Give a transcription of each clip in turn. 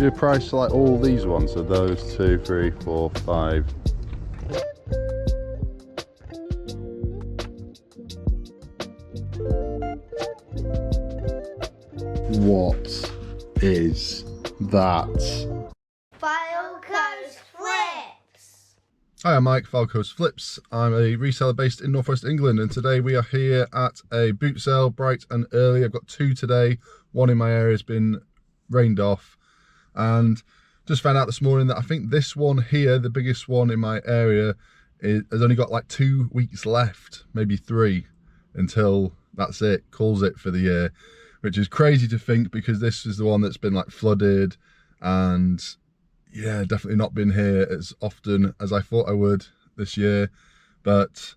you a price like all these ones? So those 2, 3, 4, 5. What is that? Fylde's Flips. Hi, I'm Mike, Fylde's Flips. I'm a reseller based in Northwest England, and today we are here at a boot sale bright and early. I've got 2 today. One in my area has been rained off, and just found out this morning that I think this one here, the biggest one in my area, has only got like 2 weeks left, maybe 3, until that's it, calls it for the year. Which is crazy to think, because this is the one that's been like flooded and yeah, definitely not been here as often as I thought I would this year. But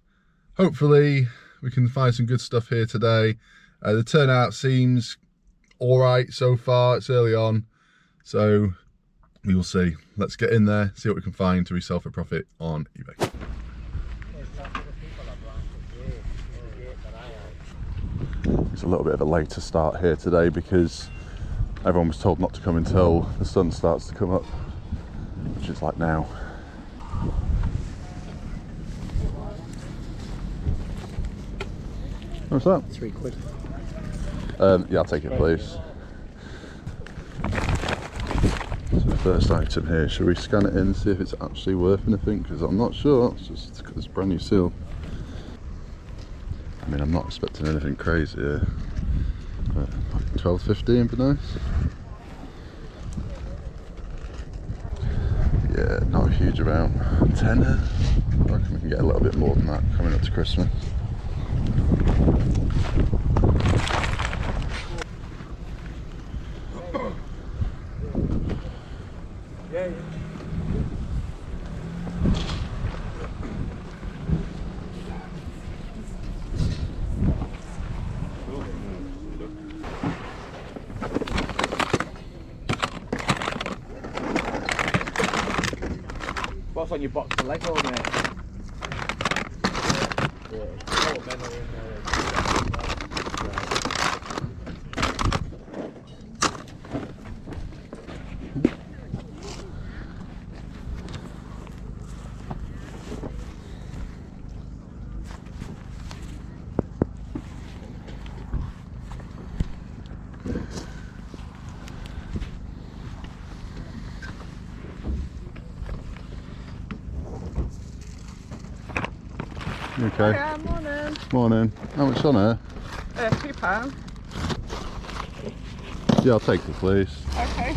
hopefully we can find some good stuff here today. The turnout seems all right so far. It's early on, so we will see. Let's get in there, see what we can find to resell for profit on eBay. It's a little bit of a later start here today because everyone was told not to come until the sun starts to come up, which is like now. What's that? £3. Yeah, I'll take it, please. So the first item here, should we scan it in and see if it's actually worth anything? Because I'm not sure. It's just this brand new seal. I mean, I'm not expecting anything crazy here, but 12.15 would be nice. Yeah, not a huge amount. Tenner. I reckon we can get a little bit more than that coming up to Christmas. What's on your box of Lego, mate? Okay. Yeah, morning. Morning. How much on here? £2. Yeah, I'll take it, please. Okay.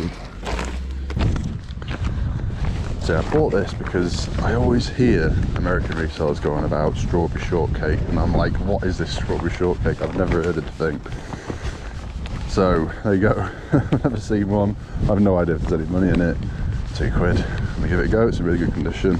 So I bought this because I always hear American resellers going about strawberry shortcake, and I'm like, what is this strawberry shortcake? I've never heard of the thing. So there you go. I've never seen one. I have no idea if there's any money in it. £2. Let me give it a go. It's in really good condition.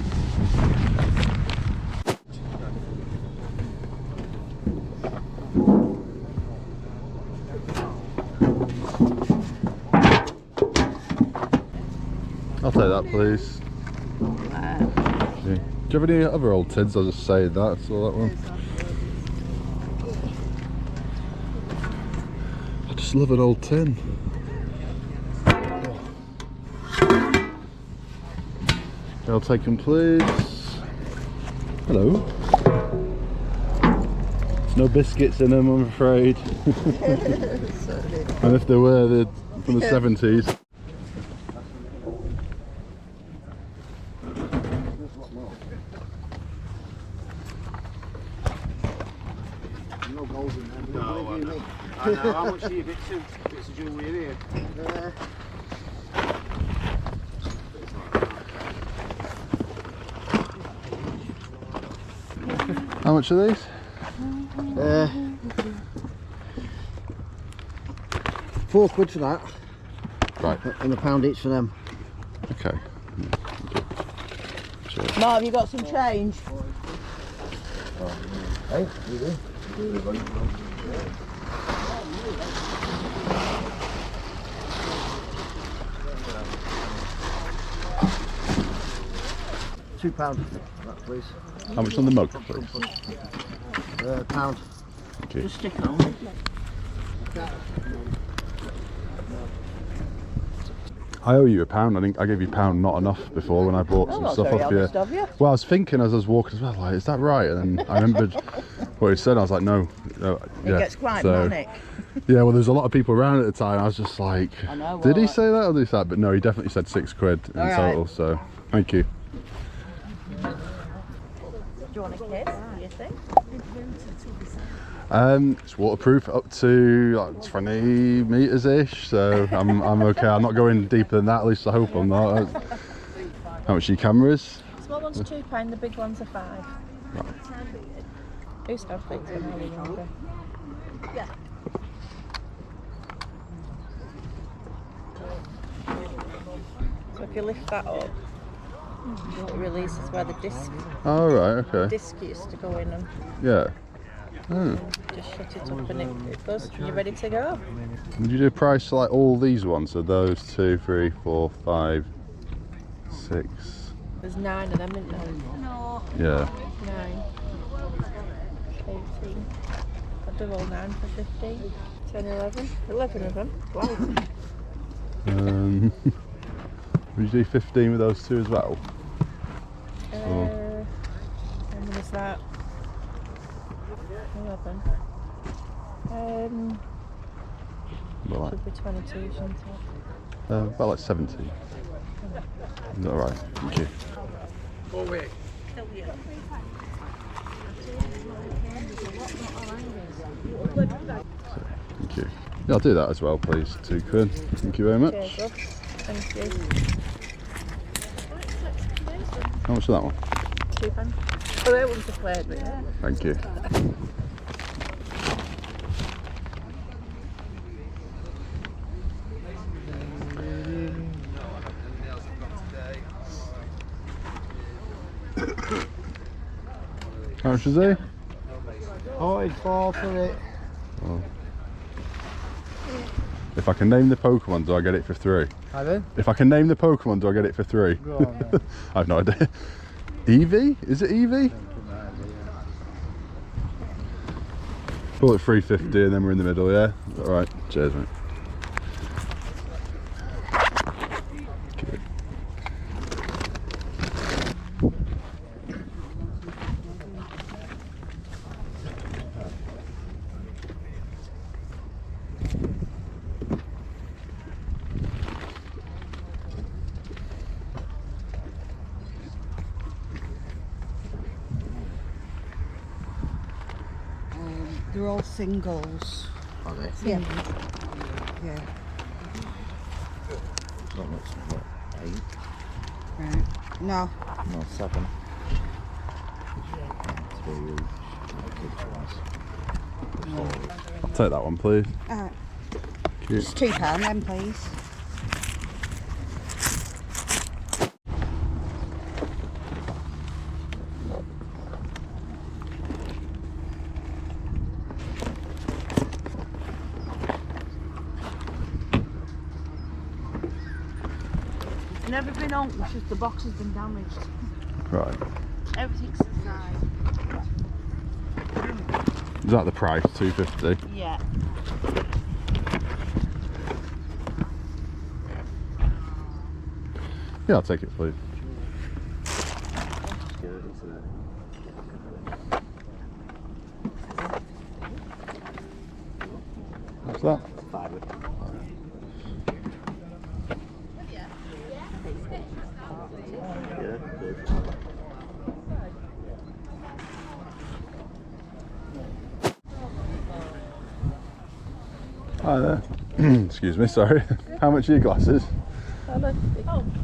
I'll take that, please. Do you have any other old tins? I'll just say that. I saw that one. I just love an old tin. I'll take them, please. Hello. There's no biscuits in them, I'm afraid. And if there were, they're from the 70s. I know. How much do you bits of jewellery in here? How much are these? £4 for that. Right. And £1 each for them. Okay. Cheers. Mum, you got some change? Hey, you do? £2 that, please. How much on the mug, please? £1. Thank you. Just stick it on. I owe you £1. I think I gave you £1 not enough before when I bought some stuff off you. Well, I was thinking as I was walking as well, like, is that right? And then I remembered what he said. I was like, no. It gets quite manic. Yeah, well, there's a lot of people around at the time. I was just like, I know, did he say that or did he say that? But no, he definitely said £6 in total. So thank you. Do you want a kiss? Do you think? It's waterproof up to like 20 meters ish, so I'm okay. I'm not going deeper than that. At least I hope I'm not. How much are your cameras? Small ones are £2, the big ones are £5. Right. Who's got big when I was younger? Yeah. So if you lift that up, it releases where the disc. Oh right, okay. Disc used to go in and Yeah. Oh. just shut it up and it goes. You're ready to go. Would you do a price like all these ones? So those 2, 3, 4, 5, 6. There's 9 of them, isn't there? No. Yeah. 9, 18. I'll do all 9 for 15. 10, 11. 11 of them. Wow. Would you do 15 with those two as well? How many is that? 11. About like, Should be 22, shouldn't it? about like 17. Is that alright? Thank you. Thank you. Yeah, I'll do that as well, please. £2. Thank you very much. Cheers, love. Thank you. How much is that one? £2. Oh, that one's a played with, yeah. Thank you. How much is he? Oh, it's 4 for it. Oh. If I can name the Pokemon, do I get it for 3? Pardon? If I can name the Pokemon, do I get it for 3? Go on, then. I have no idea. Eevee? Is it Eevee? Call it 350 and then we're in the middle, yeah? Alright, cheers mate. Okay. They're all singles. Are they? Yeah. Yeah. That looks what, 8? Right. No. No, 7. 3 each. Kids ones. I'll take that one please. Cute. It's £2 then, please. Never been on, it's just the box has been damaged. Right. Everything's inside. Is that the price? £2.50? Yeah. Yeah, I'll take it please. What's that? Hi there. Excuse me, sorry. How much are your glasses? 50p.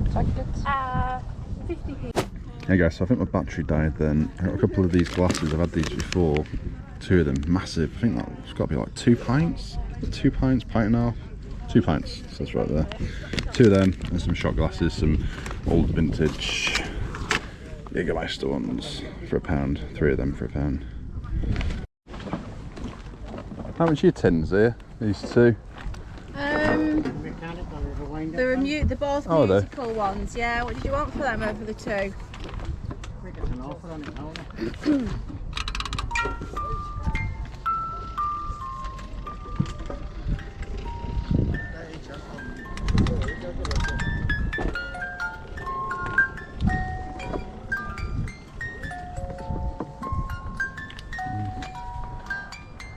Hey guys, so I think my battery died then. I got a couple of these glasses, I've had these before. 2 of them, massive. I think that's got to be like 2 pints? 2 pints, pint and a half? 2 pints, so that's right there. 2 of them, and some shot glasses, some old vintage Jägermeister ones for £1. 3 of them for £1. How much are your tins here? These 2? They're both Oh, musical ones, yeah. What did you want for them over the 2?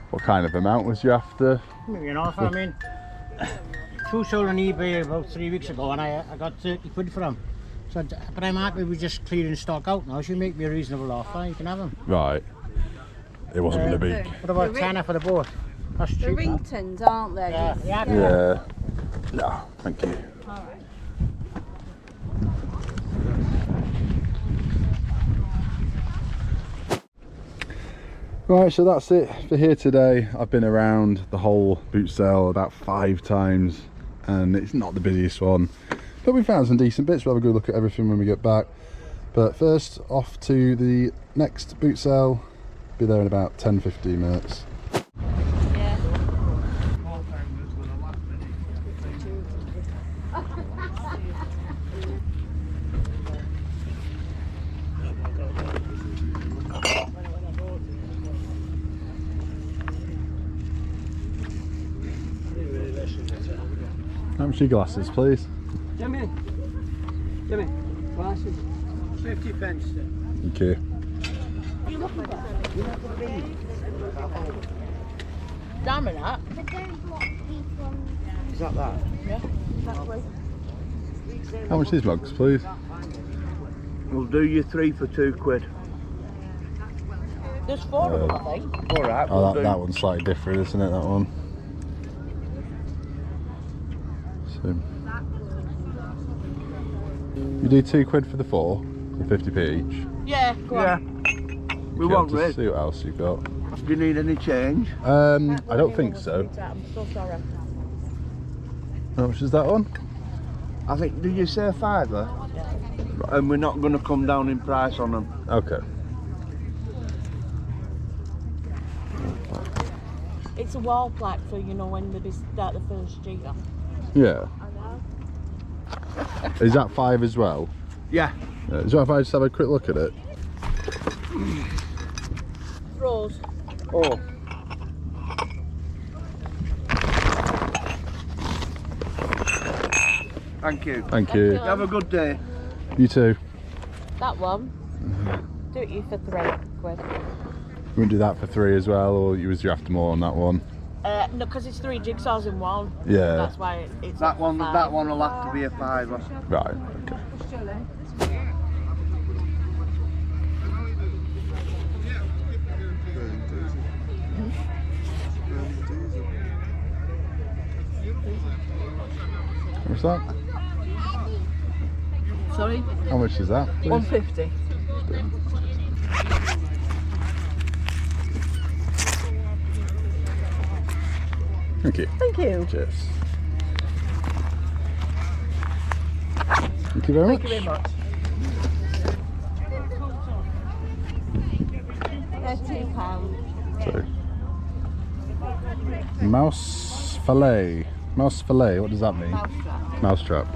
What kind of amount was you after? Maybe an offer, I mean. Two sold on eBay about 3 weeks ago and I got 30 quid for them. So, but I'm happy with just clearing stock out now. If you make me a reasonable offer, you can have them. Right. It wasn't going to be. What about tenner for the boat? That's cheap. The Ringtons, aren't they? Yeah, yeah. Yeah. No, thank you. Alright. Right, so that's it for here today. I've been around the whole boot sale about 5 times and it's not the busiest one, but we found some decent bits. We'll have a good look at everything when we get back. But first, off to the next boot sale. Be there in about 10-15 minutes. Yeah. How much are your glasses, please? Jimmy, glasses. 50 pence. Thank you. Damn it, that. Is that that? Yeah, exactly. How much are these mugs, please? We'll do you 3 for 2 quid. There's 4 of them, I think. Alright, Oh, that one's slightly different, isn't it, that one? So, you do 2 quid for the 4, for 50p each. Yeah, go Yeah. on. We Okay, won't just wait. see what else you've got. Do you need any change? I don't think so. I'm so sorry. How much is that one? I think, did you say a fiver? Yeah. And we're not going to come down in price on them. Okay. It's a wall plaque for, you know, when they start the first year. Yeah. Is that 5 as well? Yeah. Is it right if I just have a quick look at it? Rose. Oh. Thank you. Thank you. Have a good day. You too. That one. Do it you for 3 quid. You wouldn't do that for 3 as well, or was you after more on that one? No, because it's 3 jigsaws in one. Yeah. That's why it's That one, 5. that one will have to be a fiver. Right, okay. What's that? Sorry? How much is that, please? 150. Thank you. Thank you. Cheers. Thank you very much. Thank you very much. £13. So, mouse fillet. Mouse fillet, what does that mean? Mousetrap. Mousetrap.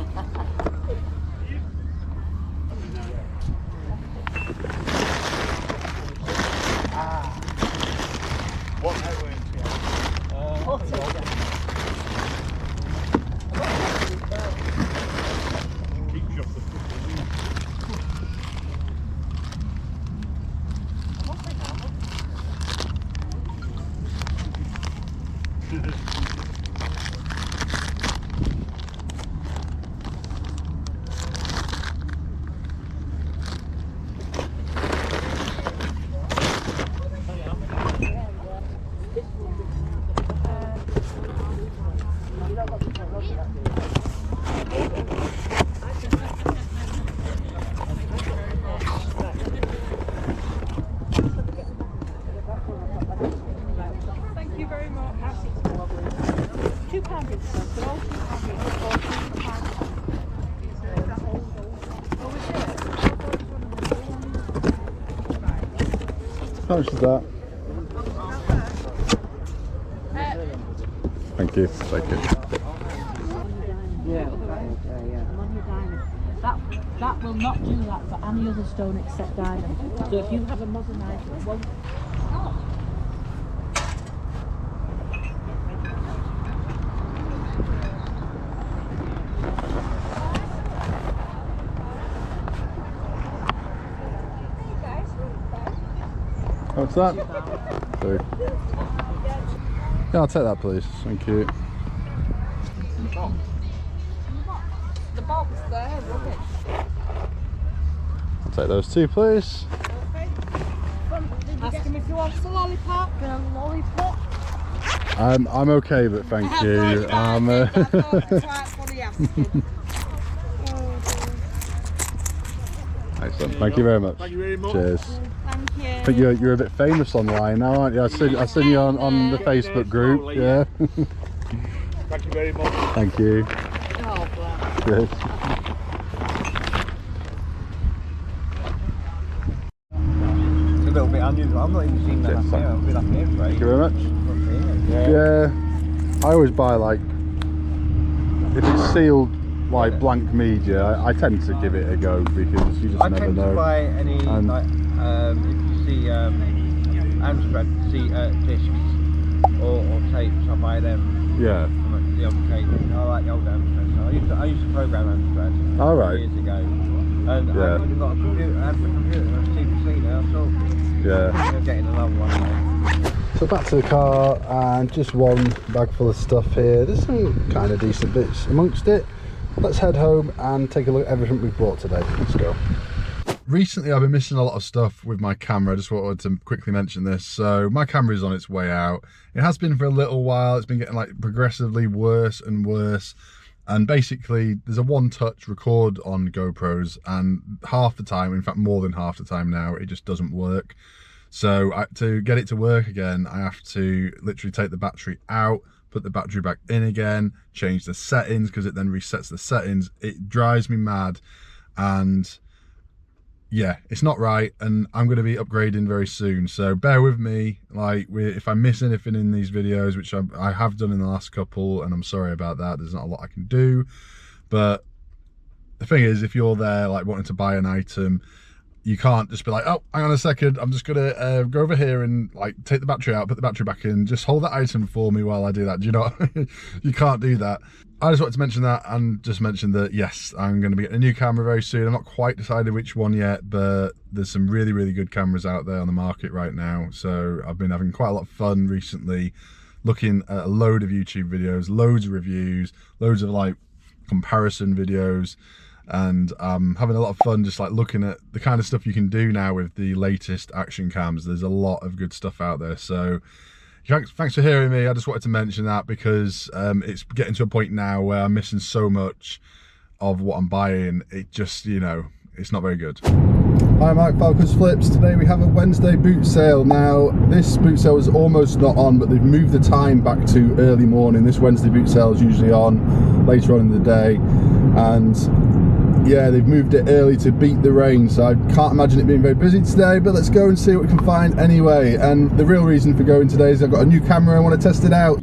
How much is that? Thank you. Thank you. That will not do that for any other stone except diamond. So if you have a modern item, it won't. What's that? Sorry. Yeah, I'll take that, please. Thank you. The box there, rubbish. I'll take those two, please. Ask him if he wants a lollipop. And a lollipop. I'm okay, but thank you. Excellent. Thank you very much. Thank you very much. Cheers. Thank you. I think you're a bit famous online now, aren't you? I've seen you on the Facebook group. Slowly, Yeah. Thank you very much. Thank you. Oh, bless. Cheers. It's a little bit unusual. I've not even seen that up here. I've been up here for Thank you very much. ages. Yeah. I always buy, like, if it's sealed like blank media, I tend to give it a go because you just I never tend know. to buy any, And- like, if you see Amstrad discs or tapes, I buy them. Yeah. From the old tape. I like the old Amstrad. So I used to program Amstrad All right. years ago. And Yeah. I've already got a computer, I have a computer, and a CPC now, so Yeah. I'm getting another one now. So back to the car, and just one bag full of stuff here. There's some kind of decent bits amongst it. Let's head home and take a look at everything we've bought today. Let's go. Recently I've been missing a lot of stuff with my camera. I just wanted to quickly mention this. So my camera is on its way out. It has been for a little while. It's been getting like progressively worse and worse. And basically there's a one-touch record on GoPros, and half the time, in fact more than half the time now, it just doesn't work. So to get it to work again, I have to literally take the battery out, put the battery back in again, change the settings because it then resets the settings. It drives me mad, and yeah, it's not right, and I'm going to be upgrading very soon, so bear with me. Like, if I miss anything in these videos, which I have done in the last couple, and I'm sorry about that, there's not a lot I can do. But the thing is, if you're there like wanting to buy an item, you can't just be like, oh, hang on a second, I'm just gonna go over here and like take the battery out, put the battery back in, just hold that item for me while I do that. Do you know what? You can't do that. I just wanted to mention that, and just mention that yes, I'm going to be getting a new camera very soon. I'm not quite decided which one yet, but there's some really, really good cameras out there on the market right now. So I've been having quite a lot of fun recently, looking at a load of YouTube videos, loads of reviews, loads of like comparison videos, and having a lot of fun just like looking at the kind of stuff you can do now with the latest action cams. There's a lot of good stuff out there. So thanks for hearing me. I just wanted to mention that because it's getting to a point now where I'm missing so much of what I'm buying. It just, you know, it's not very good. Hi, Mike, Falcons Flips. Today we have a Wednesday boot sale. Now this boot sale is almost not on, but they've moved the time back to early morning. This Wednesday boot sale is usually on later on in the day, and yeah, they've moved it early to beat the rain, so I can't imagine it being very busy today, but let's go and see what we can find anyway. And the real reason for going today is I've got a new camera, I want to test it out.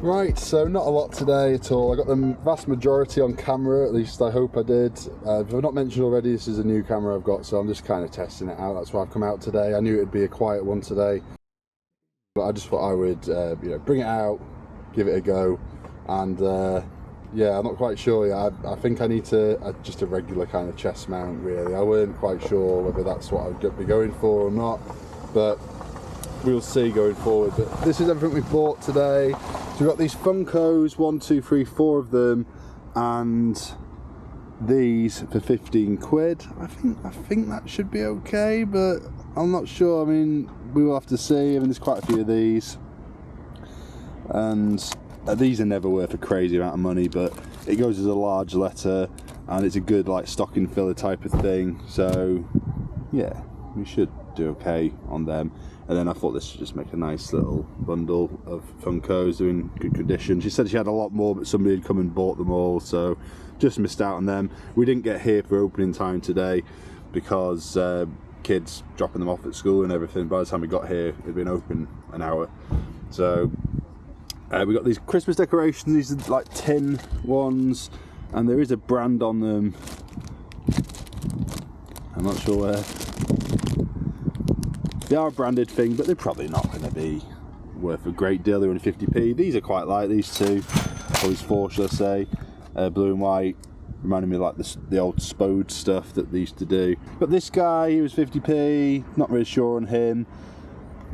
Right, so not a lot today at all. I got the vast majority on camera, at least I hope I did. If I've not mentioned already, this is a new camera I've got, so I'm just kind of testing it out. That's why I've come out today. I knew it'd be a quiet one today, but I just thought I would you know, bring it out, give it a go, and yeah, I'm not quite sure yet. I think I need to just a regular kind of chest mount, really. I weren't quite sure whether that's what I'd be going for or not, but we'll see going forward. But this is everything we bought today. So we've got these Funkos, 1, 2, 3, 4 of them, and these for 15 quid. I think that should be okay, but I'm not sure. I mean, we will have to see. I mean, there's quite a few of these, and these are never worth a crazy amount of money, but it goes as a large letter, and it's a good like stocking filler type of thing. So yeah, we should do okay on them. And then I thought this would just make a nice little bundle of Funkos in good condition. She said she had a lot more, but somebody had come and bought them all, so just missed out on them. We didn't get here for opening time today because kids dropping them off at school and everything. By the time we got here, it'd been open an hour. So we got these Christmas decorations. These are like tin ones, and there is a brand on them. I'm not sure where. They are a branded thing, but they're probably not going to be worth a great deal. They're only 50p. These are quite light, these two, or these four, should I say. Blue and white, reminding me of like the old Spode stuff that they used to do. But this guy, he was 50p, not really sure on him.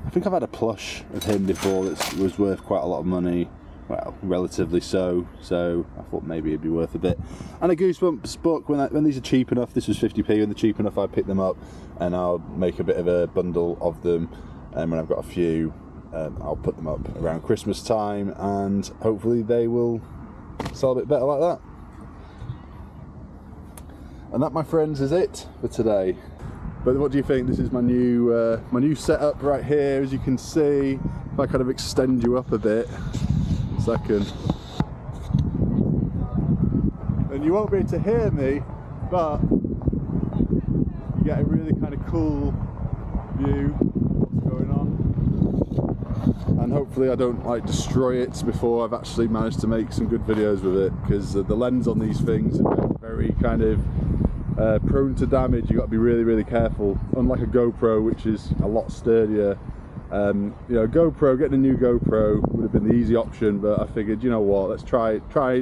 I think I've had a plush of him before that was worth quite a lot of money. Well, relatively so I thought maybe it'd be worth a bit. And a Goosebumps book, when these are cheap enough, this was 50p, when they're cheap enough I pick them up and I'll make a bit of a bundle of them, and when I've got a few I'll put them up around Christmas time, and hopefully they will sell a bit better like that. And that, my friends, is it for today. But what do you think? This is my new setup right here. As you can see, if I kind of extend you up a bit, second, and you won't be able to hear me, but you get a really kind of cool view of what's going on, and hopefully I don't like destroy it before I've actually managed to make some good videos with it, because the lens on these things are very kind of prone to damage. You've got to be really careful, unlike a GoPro, which is a lot sturdier. You know, GoPro, getting a new GoPro would have been the easy option, but I figured, you know what, let's try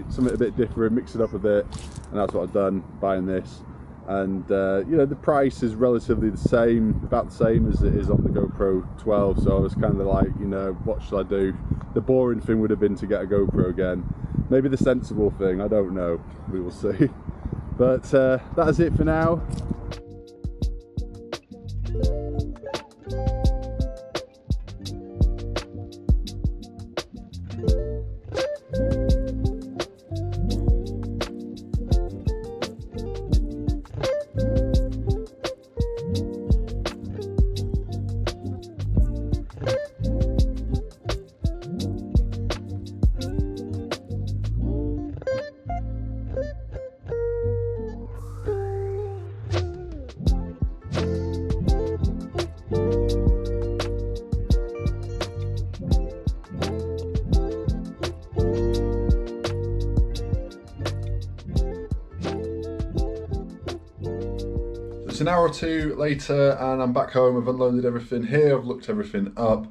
something a bit different, mix it up a bit, and that's what I've done, buying this. And you know, the price is relatively the same, about the same as it is on the GoPro 12, so I was kind of like, you know, what should I do? The boring thing would have been to get a GoPro again. Maybe the sensible thing, I don't know, we will see. But that is it for now. It's an hour or two later and I'm back home. I've unloaded everything here, I've looked everything up,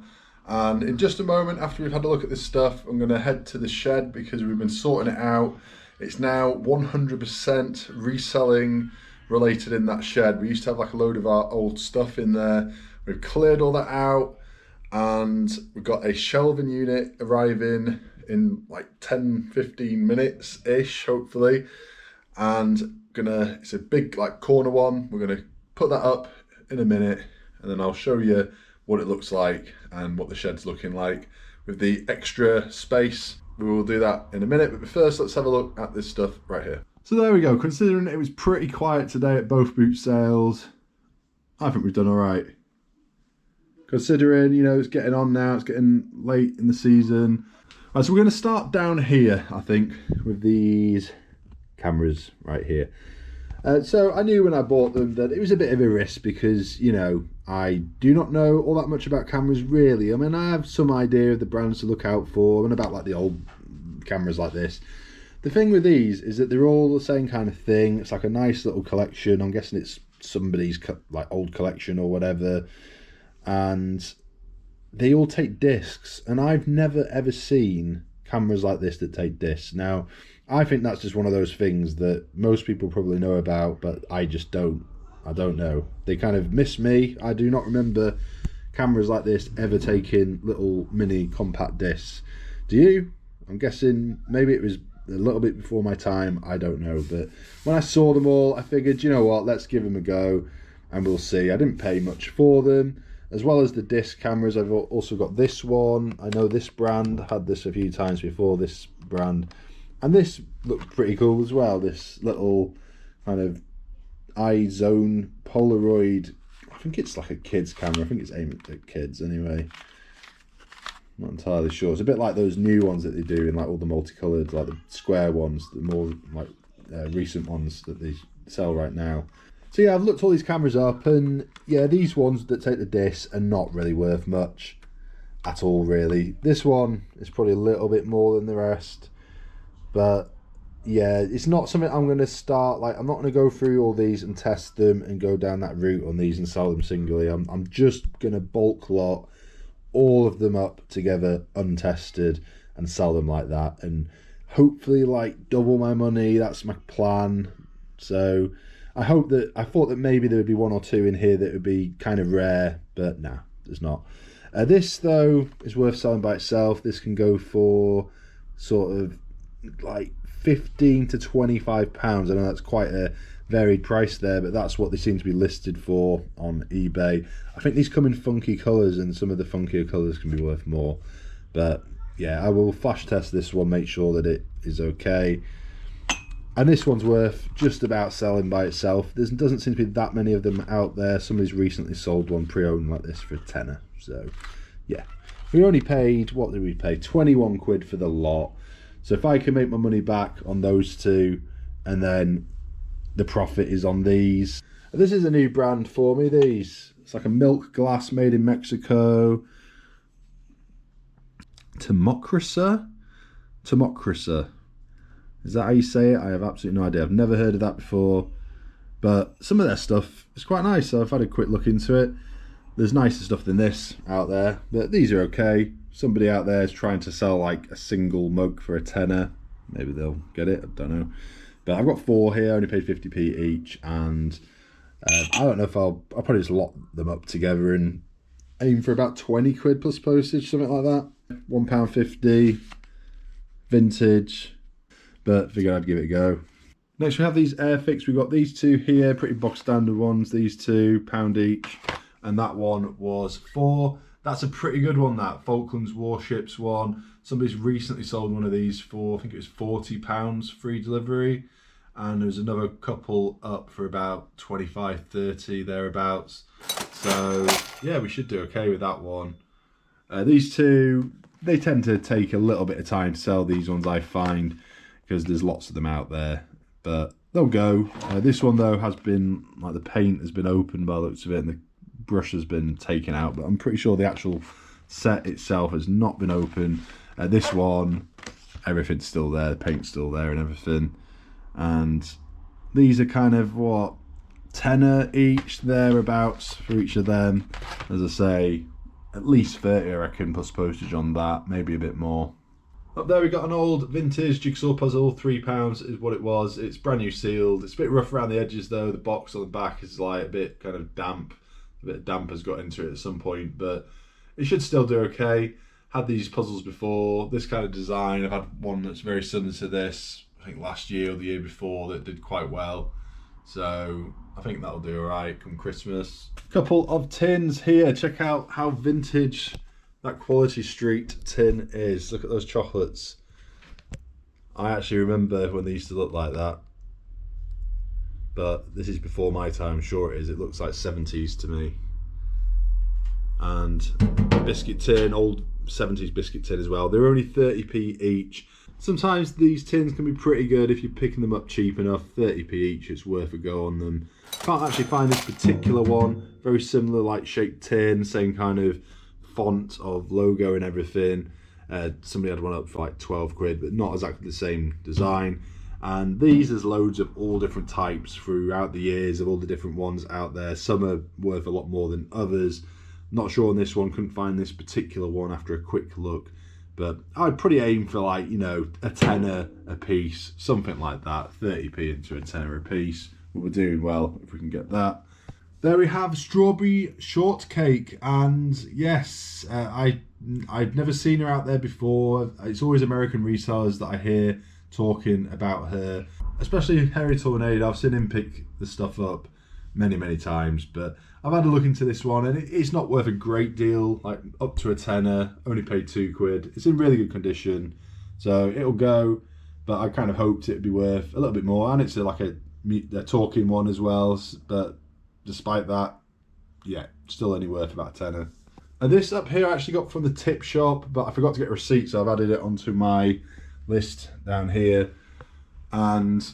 and in just a moment after we've had a look at this stuff, I'm going to head to the shed because we've been sorting it out. It's now 100% reselling related in that shed. We used to have like a load of our old stuff in there. We've cleared all that out, and we've got a shelving unit arriving in like 10-15 minutes ish, hopefully. And it's a big like corner one. We're gonna put that up in a minute, and then I'll show you what it looks like and what the shed's looking like with the extra space. We will do that in a minute, but first let's have a look at this stuff right here. So there we go. Considering it was pretty quiet today at both boot sales, I think we've done all right. Considering, you know, it's getting on now, it's getting late in the season. Right, so we're going to start down here, I think, with these cameras right here. So I knew when I bought them that it was a bit of a risk because, you know, I do not know all that much about cameras really. I mean, I have some idea of the brands to look out for and about like the old cameras like this. The thing with these is that they're all the same kind of thing. It's like a nice little collection. I'm guessing it's somebody's like old collection or whatever, and they all take discs, and I've never ever seen cameras like this that take discs. Now I think that's just one of those things that most people probably know about, but I just don't. I don't know. They kind of miss me. I do not remember cameras like this ever taking little mini compact discs. Do you? I'm guessing maybe it was a little bit before my time. I don't know. But when I saw them all, I figured, you know what, let's give them a go and we'll see. I didn't pay much for them. As well as the disc cameras, I've also got this one. I know this brand. I had this a few times before, this brand. And this looked pretty cool as well. This little kind of iZone Polaroid. I think it's like a kid's camera. I think it's aimed at kids anyway. Not entirely sure. It's a bit like those new ones that they do in like all the multicoloured, like the square ones, the more like recent ones that they sell right now. So yeah, I've looked all these cameras up, and yeah, these ones that take the disc are not really worth much at all really. This one is probably a little bit more than the rest, but yeah, it's not something I'm going to start, like I'm not going to go through all these and test them and go down that route on these and sell them singly. I'm just going to bulk lot all of them up together untested and sell them like that, and hopefully like double my money. That's my plan. So I thought that maybe there would be one or two in here that would be kind of rare, but nah, there's not. This though is worth selling by itself. This can go for sort of like £15 to £25. I know that's quite a varied price there, but that's what they seem to be listed for on eBay. I think these come in funky colours, and some of the funkier colours can be worth more. But yeah, I will flash test this one, make sure that it is okay. And this one's worth just about selling by itself. There doesn't seem to be that many of them out there. Somebody's recently sold one pre-owned like this for a tenner. So yeah, we only paid, what did we pay? 21 quid for the lot. So if I can make my money back on those two, and then the profit is on these. This is a new brand for me, these. It's like a milk glass made in Mexico. Tamagotchi? Is that how you say it? I have absolutely no idea. I've never heard of that before. But some of their stuff is quite nice, so I've had a quick look into it. There's nicer stuff than this out there, but these are okay. Somebody out there is trying to sell like a single mug for a tenner. Maybe they'll get it, I don't know. But I've got 4 here, I only paid 50p each, and I don't know if I'll probably just lock them up together and aim for about 20 quid plus postage, something like that. £1.50, vintage, but figured I'd give it a go. Next we have these Airfix. We've got these two here, pretty box standard ones, these two, £1 each, and that one was £4. That's a pretty good one, that Falklands Warships one. Somebody's recently sold one of these for, I think it was £40 free delivery. And there's another couple up for about 25, 30 thereabouts. So yeah, we should do okay with that one. These two, they tend to take a little bit of time to sell, these ones, I find, because there's lots of them out there, but they'll go. This one though has been, like the paint has been opened by the looks of it, and the brush has been taken out, but I'm pretty sure the actual set itself has not been opened. This one, everything's still there, the paint's still there and everything. And these are kind of what, tenner each, thereabouts for each of them. As I say, at least 30 I reckon plus postage on that, maybe a bit more. Up there we got an old vintage jigsaw puzzle, £3 is what it was. It's brand new sealed. It's a bit rough around the edges though. The box on the back is like a bit kind of damp. A bit of damp has got into it at some point, but it should still do okay. Had these puzzles before, this kind of design. I've had one that's very similar to this, I think last year or the year before, that did quite well. So I think that'll do alright come Christmas. Couple of tins here. Check out how vintage that Quality Street tin is. Look at those chocolates. I actually remember when they used to look like that. But this is before my time, I'm sure it is. It looks like 70s to me. And biscuit tin, old 70s biscuit tin as well. They're only 30p each. Sometimes these tins can be pretty good if you're picking them up cheap enough. 30p each, it's worth a go on them. Can't actually find this particular one. Very similar, like shaped tin, same kind of font of logo and everything. Somebody had one up for like 12 quid, but not exactly the same design. And these, there's loads of all different types throughout the years of all the different ones out there. Some are worth a lot more than others. Not sure on this one, couldn't find this particular one after a quick look. But I'd pretty aim for, like, you know, a tenner a piece, something like that. 30p into a tenner a piece. We're doing well if we can get that. There we have strawberry shortcake, and yes, I've never seen her out there before. It's always American resellers that I hear talking about her, especially Harry Tornado. I've seen him pick the stuff up many times, but I've had a look into this one, and it's not worth a great deal, like up to a tenner. Only paid 2 quid. It's in really good condition, so it'll go, but I kind of hoped it'd be worth a little bit more, and it's like a talking one as well, but despite that, yeah, still only worth about a tenner. And this up here I actually got from the tip shop, but I forgot to get a receipt, so I've added it onto my list down here. And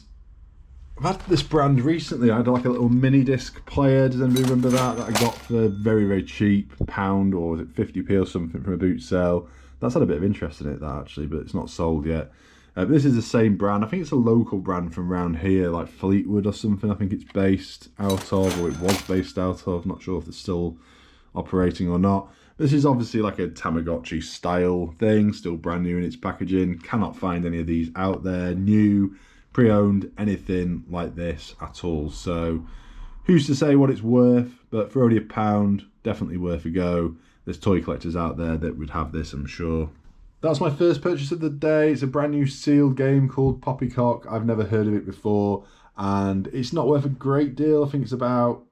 I've had this brand recently. I had like a little mini disc player. Does anybody remember that I got for very cheap, £1 or was it 50p or something from a boot sale? That's had a bit of interest in it, that actually, but it's not sold yet. But this is the same brand. I think it's a local brand from around here, like Fleetwood or something. I think it's based out of, or it was based out of. Not sure if it's still operating or not. This is obviously like a Tamagotchi style thing, still brand new in its packaging. Cannot find any of these out there, new, pre-owned, anything like this at all. So who's to say what it's worth, but for only £1, definitely worth a go. There's toy collectors out there that would have this, I'm sure. That's my first purchase of the day. It's a brand new sealed game called Poppycock. I've never heard of it before, and it's not worth a great deal. I think it's about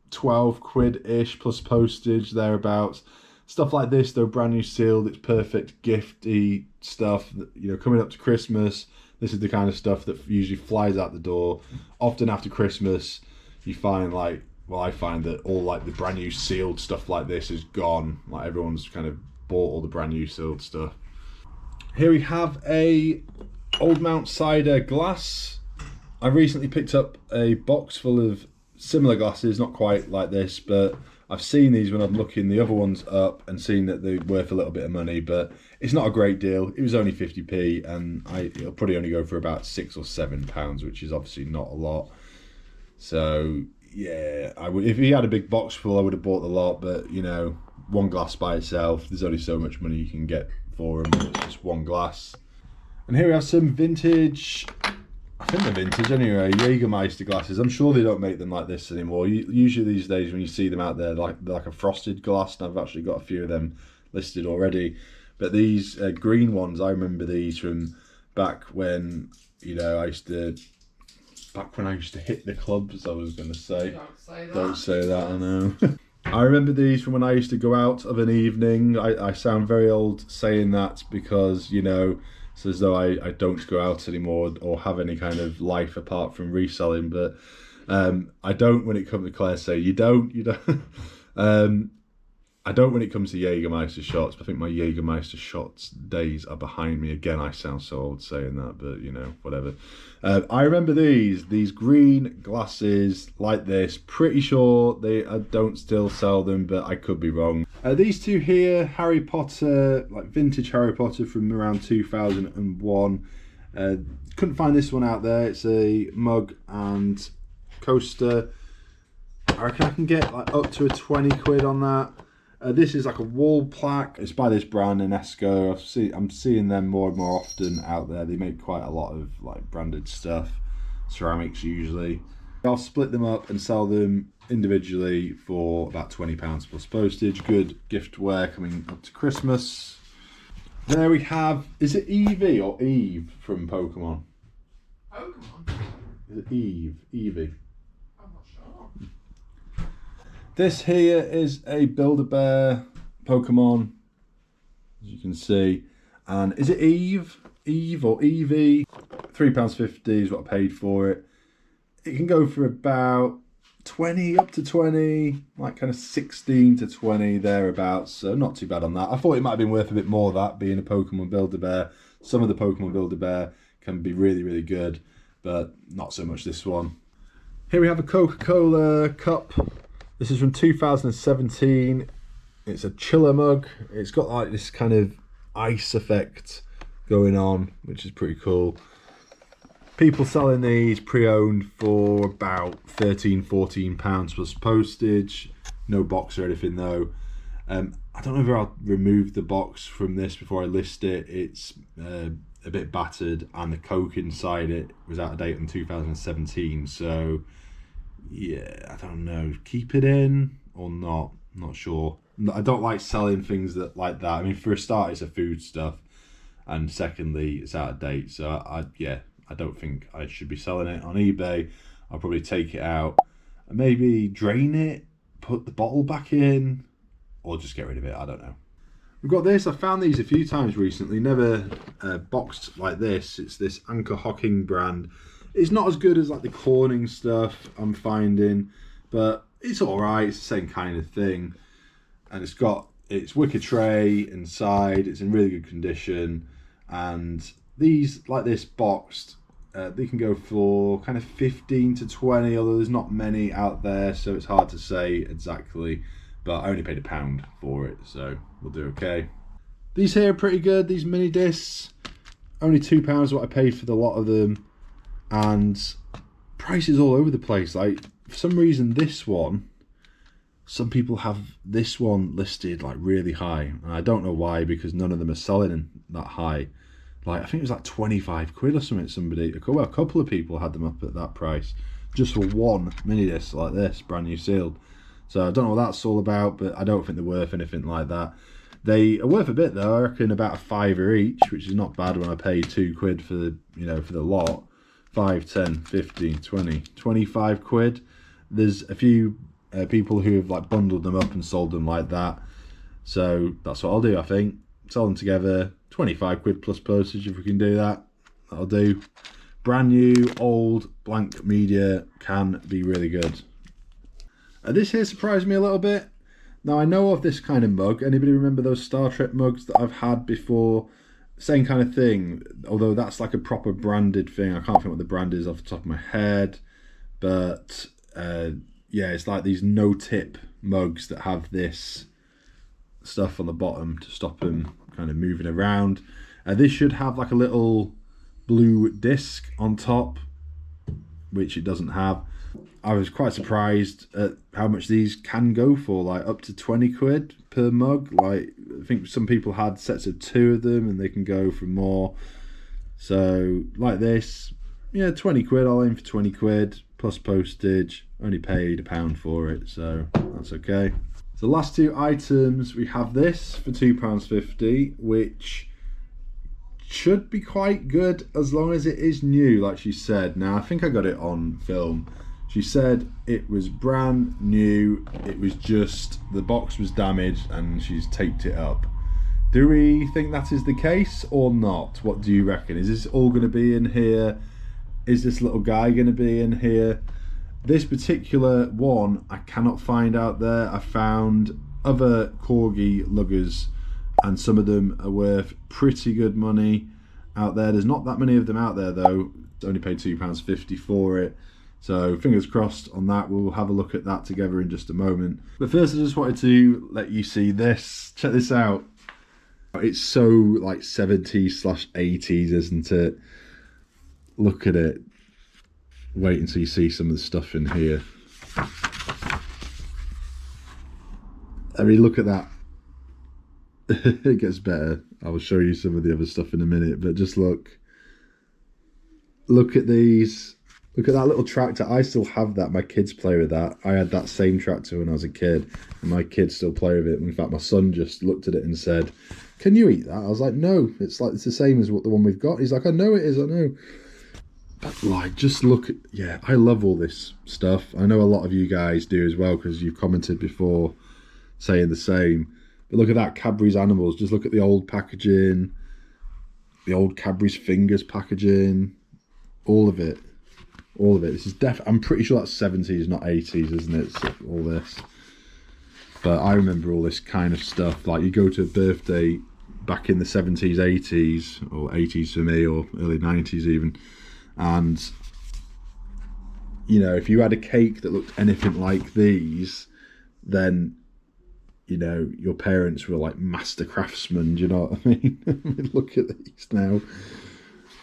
12 quid-ish plus postage, thereabouts. Stuff like this, though, brand new sealed, it's perfect gifty stuff. You know, coming up to Christmas, this is the kind of stuff that usually flies out the door. Often after Christmas, you find like, well, I find that all like the brand new sealed stuff like this is gone. Like everyone's kind of bought all the brand new sealed stuff. Here we have a Old Mount Cider glass. I recently picked up a box full of similar glasses, not quite like this, but I've seen these when I'm looking the other ones up and seen that they're worth a little bit of money, but it's not a great deal. It was only 50p, and it'll probably only go for about £6 or £7, which is obviously not a lot. So yeah, I would, if he had a big box full, I would have bought the lot, but you know, one glass by itself, there's only so much money you can get for them. It's just one glass. And here we have some vintage, I think they're vintage anyway, Jägermeister glasses. I'm sure they don't make them like this anymore. Usually these days when you see them out there, they're like a frosted glass, and I've actually got a few of them listed already. But these green ones, I remember these from back when, you know, I used to hit the clubs, I was going to say. Don't say that, I know. I remember these from when I used to go out of an evening. I sound very old saying that because, you know, it's as though I don't go out anymore or have any kind of life apart from reselling, but I don't when it comes to Claire say you don't. I don't when it comes to Jägermeister shots. I think my Jägermeister shots days are behind me. Again, I sound so old saying that, but you know, whatever. I remember these green glasses like this. Pretty sure they don't still sell them, but I could be wrong. These two here, Harry Potter, like vintage Harry Potter from around 2001. Couldn't find this one out there. It's a mug and coaster. I reckon I can get like up to a 20 quid on that. This is like a wall plaque. It's by this brand, Inesco. I'm seeing them more and more often out there. They make quite a lot of like branded stuff, ceramics usually. I'll split them up and sell them individually for about £20 plus postage. Good giftware coming up to Christmas. There we have, is it Eevee or Eve from Pokemon? Pokemon? Is it Eve? Eevee? I'm not sure. This here is a Build-A-Bear Pokemon, as you can see. And is it Eve? Eve or Eevee? £3.50 is what I paid for it. It can go for about 20, up to 20, like kind of 16 to 20 thereabouts, so not too bad on that. I thought it might have been worth a bit more, that being a Pokemon Build-A-Bear, Some of the Pokemon Build-A-Bear can be really, really good, but not so much this one. Here we have a Coca-Cola cup. This is from 2017. It's a chiller mug. It's got like this kind of ice effect going on, which is pretty cool. People selling these pre-owned for about £13-14 plus postage. No box or anything though. I don't know if I'll remove the box from this before I list it. It's a bit battered, and the Coke inside it was out of date in 2017. So yeah, I don't know. Keep it in or not? Not sure. I don't like selling things that like that. I mean, for a start, it's a food stuff, and secondly, it's out of date. So I don't think I should be selling it on eBay. I'll probably take it out and maybe drain it, put the bottle back in, or just get rid of it. I don't know. We've got this. I found these a few times recently. Never boxed like this. It's this Anchor Hocking brand. It's not as good as like the Corning stuff I'm finding, but it's all right. It's the same kind of thing, and it's got its wicker tray inside. It's in really good condition, and these like this boxed, they can go for kind of 15 to 20, although there's not many out there, so it's hard to say exactly. But I only paid £1 for it, so we'll do okay. These here are pretty good. These mini discs, only £2 is what I paid for the lot of them, and prices all over the place. Like for some reason, this one, some people have this one listed like really high, and I don't know why, because none of them are selling that high. Like I think it was like 25 quid or something. Somebody, well, a couple of people had them up at that price just for one mini disc like this, brand new sealed. So I don't know what that's all about, but I don't think they're worth anything like that. They are worth a bit though. I reckon about £5 each, which is not bad when I paid 2 quid for the, you know, for the lot. 5, 10, 15, 20, 25 quid. There's a few people who have like bundled them up and sold them like that. So that's what I'll do, I think. Sell them together, 25 quid plus postage if we can do that. That'll do. Brand new, old, blank media can be really good. This here surprised me a little bit. Now I know of this kind of mug. Anybody remember those Star Trek mugs that I've had before? Same kind of thing, although that's like a proper branded thing. I can't think what the brand is off the top of my head. But yeah, it's like these no-tip mugs that have this stuff on the bottom to stop them kind of moving around. This should have like a little blue disc on top, which it doesn't have. I was quite surprised at how much these can go for, like up to 20 quid per mug. Like I think some people had sets of 2 of them and they can go for more. So like this, yeah, 20 quid, I'll aim for 20 quid plus postage. Only paid £1 for it, so that's okay. So the last 2 items, we have this for £2.50, which should be quite good as long as it is new, like she said. Now I think I got it on film. She said it was brand new, it was just the box was damaged and she's taped it up. Do we think that is the case or not? What do you reckon? Is this all going to be in here? Is this little guy going to be in here? This particular one I cannot find out there. I found other corgi luggers and some of them are worth pretty good money out there. There's not that many of them out there though. It's only paid £2.50 for it. So fingers crossed on that. We'll have a look at that together in just a moment. But first I just wanted to let you see this. Check this out. It's so like 70s/80s, isn't it? Look at it. Wait until you see some of the stuff in here. I mean, look at that. It gets better. I will show you some of the other stuff in a minute, but just look. Look at these. Look at that little tractor. I still have that. My kids play with that. I had that same tractor when I was a kid, and my kids still play with it. In fact, my son just looked at it and said, "Can you eat that?" I was like, "No, it's the same as what the one we've got." He's like, "I know it is, I know." But like, just look at, yeah, I love all this stuff. I know a lot of you guys do as well, because you've commented before saying the same. But look at that, Cadbury's Animals. Just look at the old packaging, the old Cadbury's Fingers packaging, all of it. All of it. This is I'm pretty sure that's 70s, not 80s, isn't it? So, all this. But I remember all this kind of stuff. Like you go to a birthday back in the 70s, 80s, or 80s for me, or early 90s even. And, you know, if you had a cake that looked anything like these, then, you know, your parents were like master craftsmen, do you know what I mean? I mean, look at these now.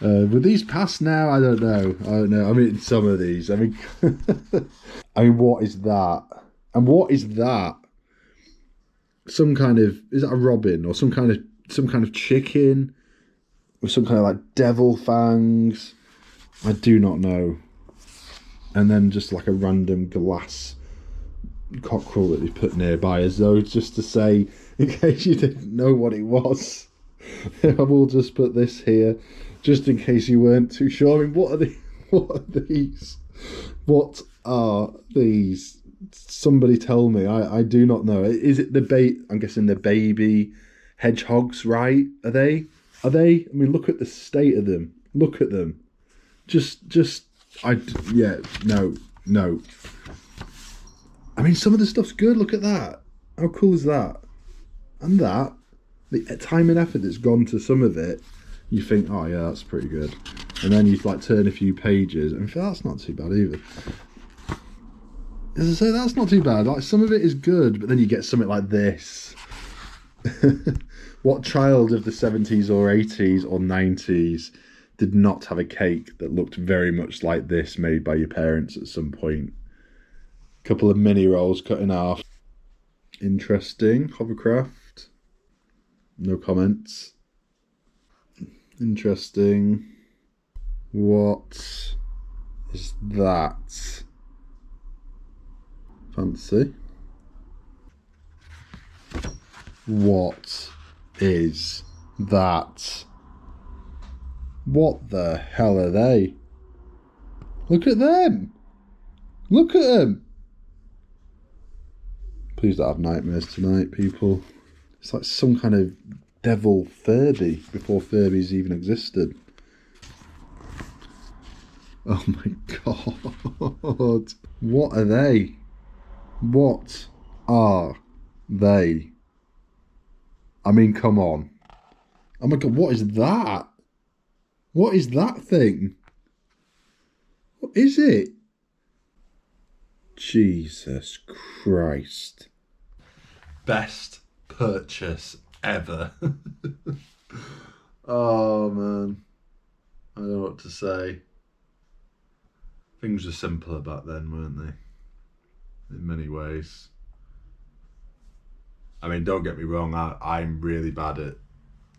Were these passed now? I don't know. I mean, some of these. I mean, I mean, what is that? And what is that? Some kind of, is that a robin or some kind of chicken with some kind of like devil fangs? I do not know. And then just like a random glass cockerel that they put nearby, as though just to say, in case you didn't know what it was, I will just put this here, just in case you weren't too sure. I mean, what are these? What are these? Somebody tell me. I do not know. Is it I'm guessing the baby hedgehogs, right? Are they? I mean, look at the state of them. Look at them. No. I mean, some of the stuff's good. Look at that. How cool is that? And that, the time and effort that's gone to some of it, you think, oh yeah, that's pretty good. And then you like turn a few pages and think, that's not too bad either. As I say, that's not too bad. Like, some of it is good, but then you get something like this. What child of the 70s or 80s or 90s did not have a cake that looked very much like this, made by your parents at some point? A couple of mini rolls cut in half. Interesting. Hovercraft. No comments. Interesting. What is that? Fancy. What is that? What the hell are they? Look at them. Look at them. Please don't have nightmares tonight, people. It's like some kind of devil Furby before Furbies even existed. Oh my god. What are they? What are they? I mean, come on. Oh my god, what is that? What is that thing? What is it? Jesus Christ. Best purchase ever. Oh man. I don't know what to say. Things were simpler back then, weren't they? In many ways. I mean, don't get me wrong, I'm really bad at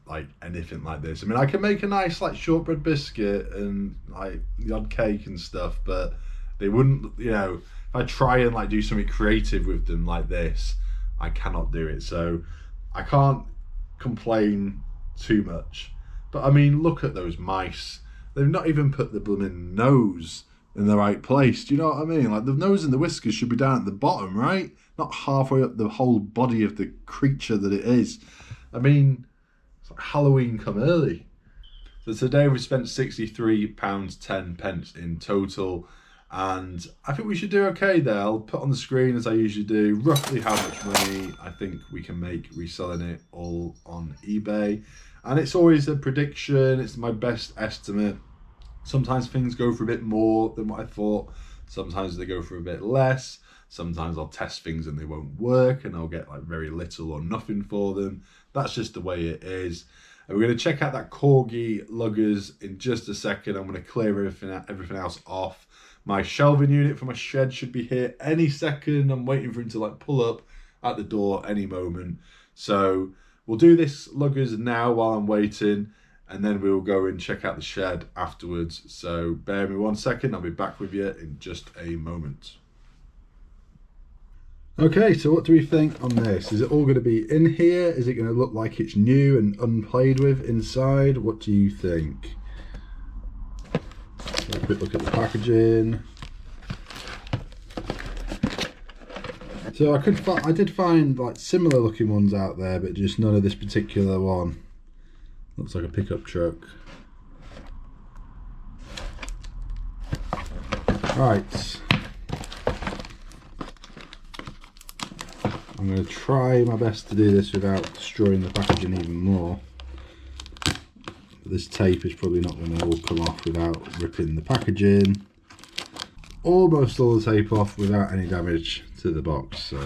like anything like this. I mean, I can make a nice like shortbread biscuit and like the odd cake and stuff, but they wouldn't, you know, if I try and like do something creative with them like this, I cannot do it. So I can't complain too much. But I mean, look at those mice. They've not even put the blooming nose in the right place. Do you know what I mean? Like, the nose and the whiskers should be down at the bottom, right? Not halfway up the whole body of the creature that it is. I mean, it's like Halloween come early. So today we spent £63.10 in total, and I think we should do okay there. I'll put on the screen, as I usually do, roughly how much money I think we can make reselling it all on eBay. And it's always a prediction, it's my best estimate. Sometimes things go for a bit more than what I thought. Sometimes they go for a bit less. Sometimes I'll test things and they won't work and I'll get like very little or nothing for them. That's just the way it is. And we're going to check out that Corgi luggers in just a second. I'm going to clear everything else off. My shelving unit for my shed should be here any second. I'm waiting for him to like pull up at the door any moment. So we'll do this luggers now while I'm waiting, and then we'll go and check out the shed afterwards. So bear me 1 second, I'll be back with you in just a moment. Okay, so what do we think on this? Is it all going to be in here? Is it going to look like it's new and unplayed with inside? What do you think? Have a quick look at the packaging. So I did find like similar looking ones out there, but just none of this particular one. Looks like a pickup truck. Right. I'm going to try my best to do this without destroying the packaging even more. but this tape is probably not going to all come off without ripping the packaging. Almost all the tape off without any damage to the box. So,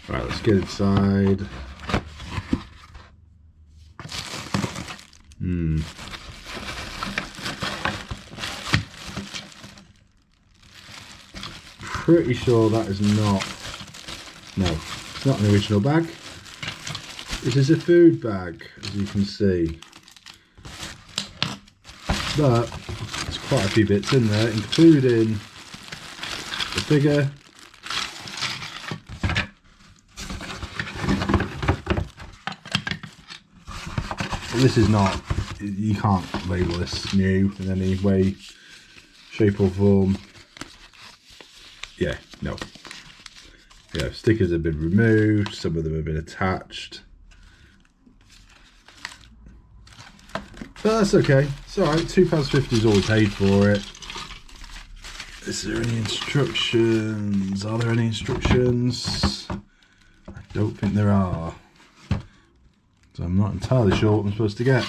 right, let's get inside. Pretty sure that is not, no, it's not an original bag. This is a food bag, as you can see. But there's quite a few bits in there, including the figure, this is not, you can't label this new in any way, shape or form. Yeah, no. Yeah, stickers have been removed, some of them have been attached. But that's okay, it's alright, £2.50 is all we paid for it. Is there any instructions? Are there any instructions? I don't think there are. So I'm not entirely sure what I'm supposed to get.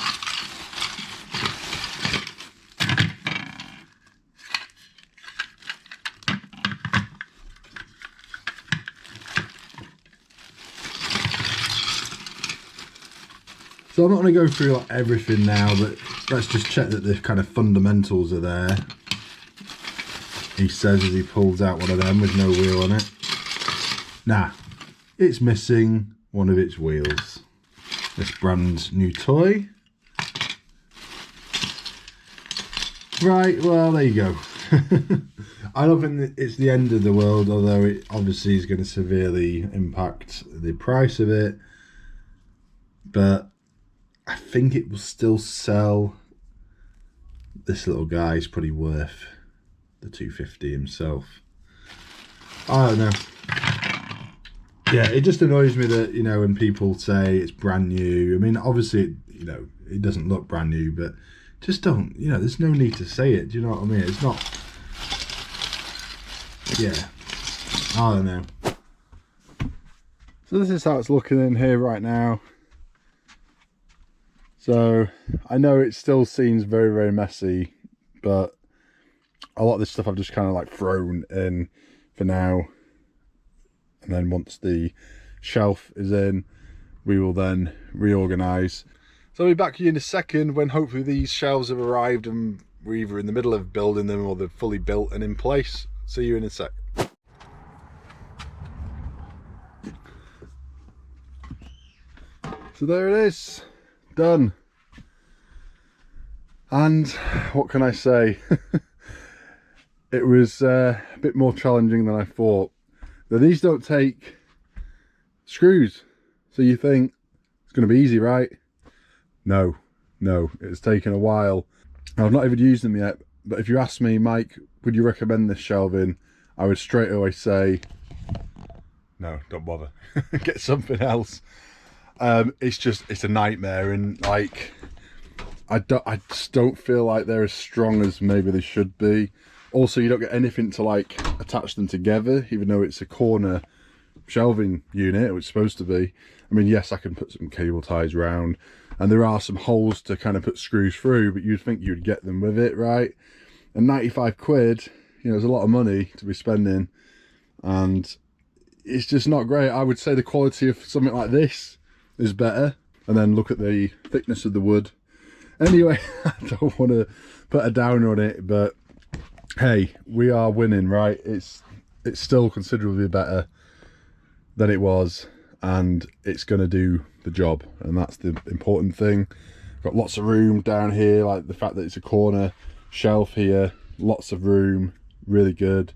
So I'm not going to go through like everything now, but let's just check that the kind of fundamentals are there. He says as he pulls out one of them with no wheel on it. Nah, it's missing one of its wheels. This brand new toy. Right, well, there you go. I don't think it's the end of the world, although it obviously is going to severely impact the price of it. But I think it will still sell. This little guy is probably worth the $2.50 himself. I don't know. Yeah, it just annoys me that, you know, when people say it's brand new. I mean, obviously, you know, it doesn't look brand new, but just don't, you know, there's no need to say it. Do you know what I mean? It's not. Yeah, I don't know. So this is how it's looking in here right now. So I know it still seems very, very messy, but a lot of this stuff I've just kind of like thrown in for now. And then once the shelf is in, we will then reorganize. So I'll be back here in a second when hopefully these shelves have arrived and we're either in the middle of building them or they're fully built and in place. See you in a sec. So there it is, done. And what can I say? It was a bit more challenging than I thought. Now, these don't take screws, so you think it's going to be easy, right? No, it's taken a while. I've not even used them yet, but if you ask me, Mike, would you recommend this shelving? I would straight away say, no, don't bother. Get something else. It's a nightmare, and like, I just don't feel like they're as strong as maybe they should be. Also, you don't get anything to like attach them together, even though it's a corner shelving unit, which it's supposed to be. I mean, yes, I can put some cable ties around, and there are some holes to kind of put screws through, but you'd think you'd get them with it, right? And 95 quid, you know, it's a lot of money to be spending, and it's just not great. I would say the quality of something like this is better, and then look at the thickness of the wood. Anyway, I don't want to put a downer on it, but hey, we are winning, right? It's still considerably better than it was, and it's going to do the job, and that's the important thing. Got lots of room down here, like the fact that it's a corner shelf here, lots of room, really good.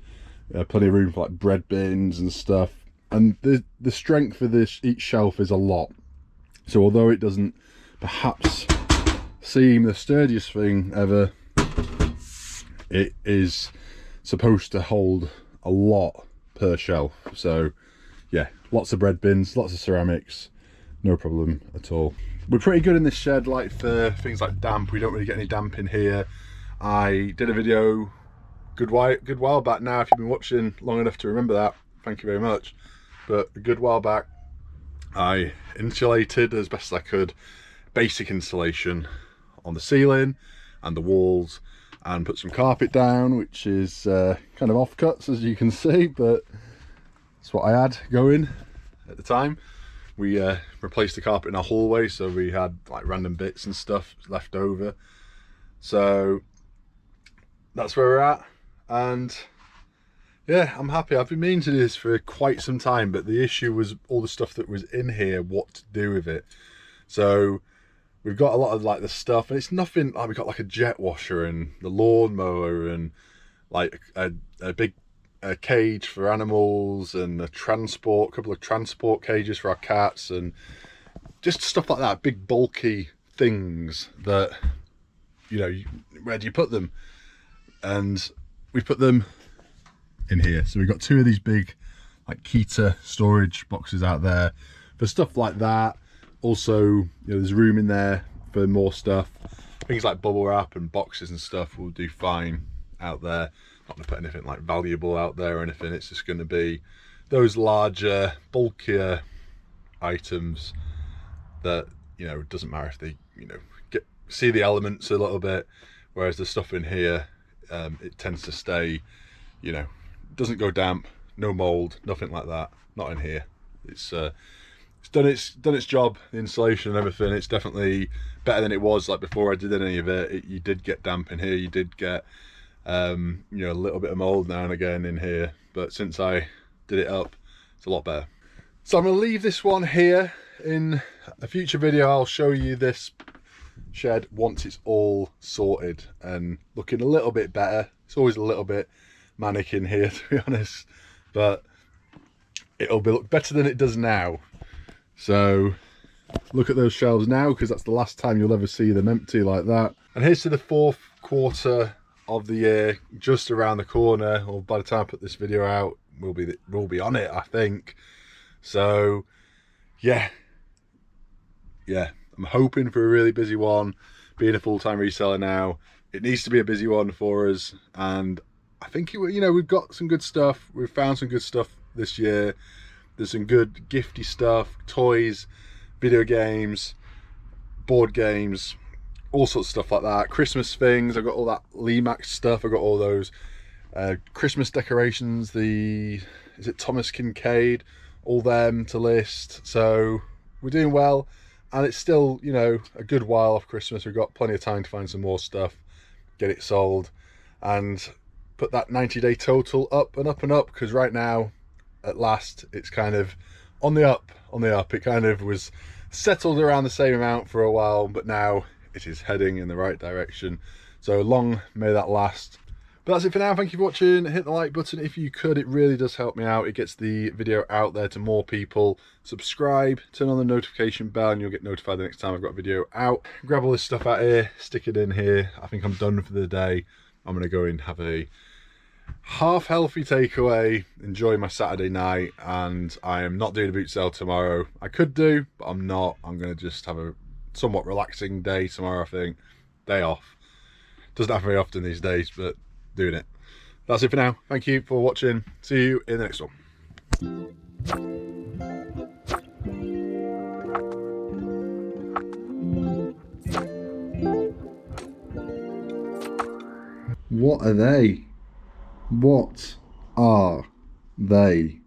Plenty of room for like bread bins and stuff, and the strength of this each shelf is a lot. So although it doesn't perhaps seem the sturdiest thing ever, it is supposed to hold a lot per shelf. So yeah, lots of bread bins, lots of ceramics, no problem at all. We're pretty good in this shed, like for things like damp. We don't really get any damp in here. I did a video good while back now, if you've been watching long enough to remember that, thank you very much. But a good while back I insulated as best as I could, basic insulation on the ceiling and the walls, and put some carpet down, which is kind of offcuts, as you can see, but that's what I had going at the time. We replaced the carpet in our hallway, so we had like random bits and stuff left over. So that's where we're at, and yeah, I'm happy. I've been meaning to do this for quite some time, but the issue was all the stuff that was in here, what to do with it. So we've got a lot of like the stuff, and it's nothing like, we've got like a jet washer and the lawnmower and like a big cage for animals, and a couple of transport cages for our cats, and just stuff like that, big bulky things that, you know, where do you put them? And we put them in here. So we've got two of these big like Kita storage boxes out there for stuff like that. Also, you know, there's room in there for more stuff. Things like bubble wrap and boxes and stuff will do fine out there. Not gonna put anything like valuable out there or anything. It's just going to be those larger, bulkier items that, you know, it doesn't matter if they, you know, see the elements a little bit, whereas the stuff in here, it tends to stay, you know, doesn't go damp, no mold, nothing like that. Not in here. It's done its job, the insulation and everything. It's definitely better than it was like before I did any of it. You did get damp in here, you did get you know, a little bit of mold now and again in here, but since I did it up, it's a lot better. So I'm gonna leave this one here. In a future video I'll show you this shed once it's all sorted and looking a little bit better. It's always a little bit manic in here, to be honest, but it'll look better than it does now. So look at those shelves now, because that's the last time you'll ever see them empty like that. And here's to the fourth quarter of the year, just around the corner, or by the time I put this video out, we'll be on it, I think. So yeah, I'm hoping for a really busy one. Being a full-time reseller now, it needs to be a busy one for us, and I think you know, we've got some good stuff. We've found some good stuff this year. There's some good gifty stuff, toys, video games, board games, all sorts of stuff like that. Christmas things, I've got all that Limax stuff. I've got all those Christmas decorations, is it Thomas Kincaid, all them to list. So we're doing well, and it's still, you know, a good while off Christmas. We've got plenty of time to find some more stuff, get it sold, and put that 90-day total up and up and up, because right now, at last, it's kind of on the up. It kind of was settled around the same amount for a while, but now it is heading in the right direction. So long may that last. But that's it for now. Thank you for watching. Hit the like button if you could. It really does help me out. It gets the video out there to more people. Subscribe, turn on the notification bell, and you'll get notified the next time I've got a video out. Grab all this stuff out here, stick it in here. I think I'm done for the day. I'm gonna go and have a half healthy takeaway, enjoy my Saturday night, and I am not doing a boot sale tomorrow. I could do, but I'm not. I'm gonna just have a somewhat relaxing day tomorrow, I think. Day off. Doesn't happen very often these days, but doing it. That's it for now. Thank you for watching. See you in the next one. What are they? What are they?